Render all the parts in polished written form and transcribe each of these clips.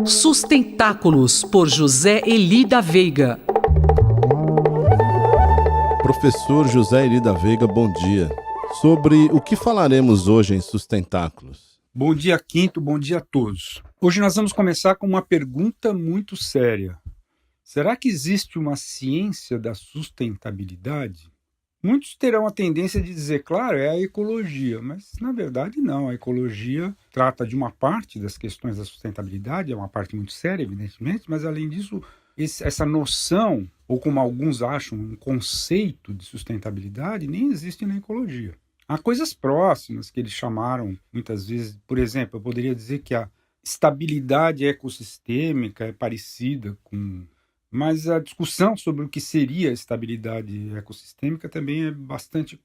Sustentáculos, por José Eli da Veiga. Professor José Eli da Veiga, bom dia. Sobre o que falaremos hoje em Sustentáculos? Bom dia, Quinto, bom dia a todos. Hoje nós vamos começar com uma pergunta muito séria. Será que existe uma ciência da sustentabilidade? Muitos terão a tendência de dizer, claro, é a ecologia, mas na verdade não. A ecologia trata de uma parte das questões da sustentabilidade, é uma parte muito séria, evidentemente, mas além disso, essa noção, ou como alguns acham, um conceito de sustentabilidade, nem existe na ecologia. Há coisas próximas que eles chamaram, muitas vezes, por exemplo, eu poderia dizer que a estabilidade ecossistêmica é parecida com... Mas a discussão sobre o que seria a estabilidade ecossistêmica também é bastante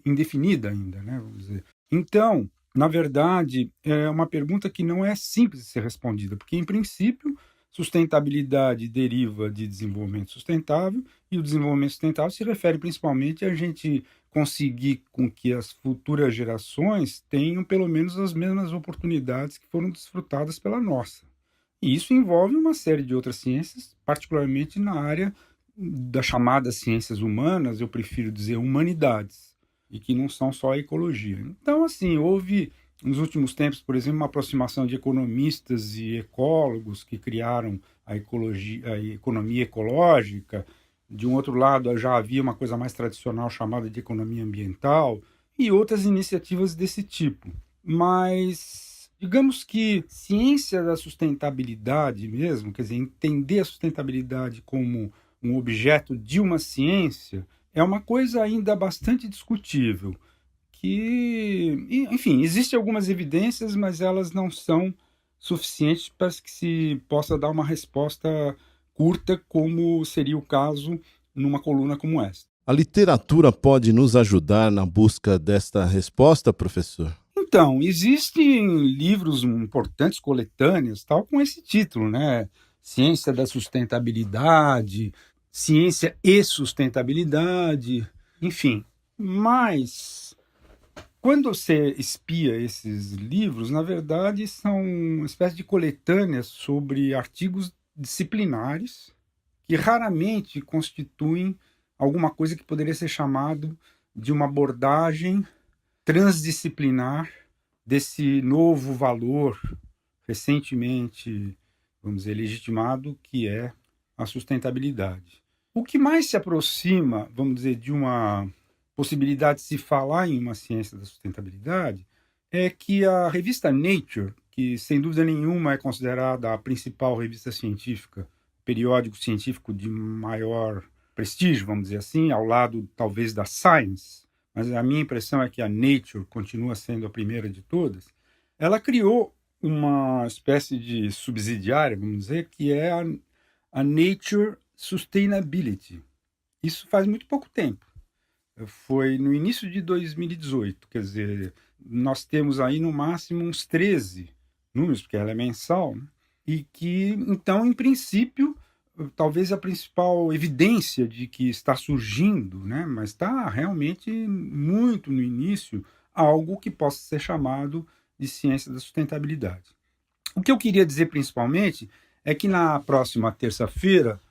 indefinida ainda, né? Vamos dizer. Então, na verdade, é uma pergunta que não é simples de ser respondida, porque, em princípio, sustentabilidade deriva de desenvolvimento sustentável, e o desenvolvimento sustentável se refere principalmente a gente conseguir com que as futuras gerações tenham pelo menos as mesmas oportunidades que foram desfrutadas pela nossa. E isso envolve uma série de outras ciências, particularmente na área das chamadas ciências humanas, eu prefiro dizer humanidades, e que não são só a ecologia. Então, assim, houve nos últimos tempos, por exemplo, uma aproximação de economistas e ecólogos que criaram a economia ecológica. De um outro lado, já havia uma coisa mais tradicional chamada de economia ambiental e outras iniciativas desse tipo. Mas digamos que ciência da sustentabilidade mesmo, quer dizer, entender a sustentabilidade como um objeto de uma ciência, é uma coisa ainda bastante discutível. Enfim, existem algumas evidências, mas elas não são suficientes para que se possa dar uma resposta curta, como seria o caso numa coluna como esta. A literatura pode nos ajudar na busca desta resposta, professor? Então, existem livros importantes, coletâneas, tal, com esse título, né? Ciência da sustentabilidade, ciência e sustentabilidade, enfim. Mas, quando você espia esses livros, na verdade, são uma espécie de coletâneas sobre artigos disciplinares que raramente constituem alguma coisa que poderia ser chamado de uma abordagem transdisciplinar desse novo valor recentemente, vamos dizer, legitimado, que é a sustentabilidade. O que mais se aproxima, vamos dizer, de uma possibilidade de se falar em uma ciência da sustentabilidade é que a revista Nature, que sem dúvida nenhuma é considerada a principal revista científica, periódico científico de maior prestígio, vamos dizer assim, ao lado talvez da Science, mas a minha impressão é que a Nature continua sendo a primeira de todas, ela criou uma espécie de subsidiária, vamos dizer, que é a Nature Sustainability. Isso faz muito pouco tempo. Foi no início de 2018, quer dizer, nós temos aí no máximo uns 13 números, porque ela é mensal, né? E que, então, em princípio, talvez a principal evidência de que está surgindo, né, mas está realmente muito no início, algo que possa ser chamado de ciência da sustentabilidade. O que eu queria dizer principalmente é que na próxima terça-feira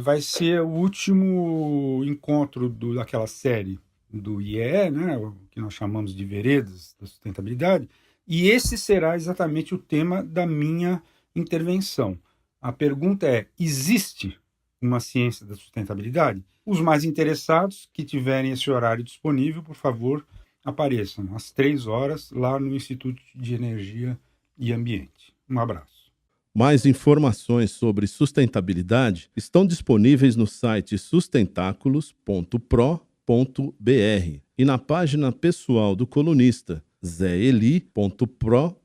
vai ser o último encontro daquela série do IEE, né, o que nós chamamos de Veredas da Sustentabilidade, e esse será exatamente o tema da minha intervenção. A pergunta é, existe uma ciência da sustentabilidade? Os mais interessados que tiverem esse horário disponível, por favor, apareçam às 3h lá no Instituto de Energia e Ambiente. Um abraço. Mais informações sobre sustentabilidade estão disponíveis no site sustentáculos.pro.br e na página pessoal do colunista zeeli.pro.br.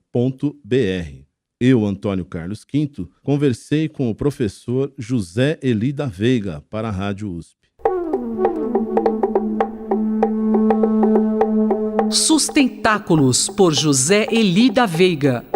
Eu, Antônio Carlos Quinto, conversei com o professor José Eli da Veiga para a Rádio USP. Sustentáculos, por José Eli da Veiga.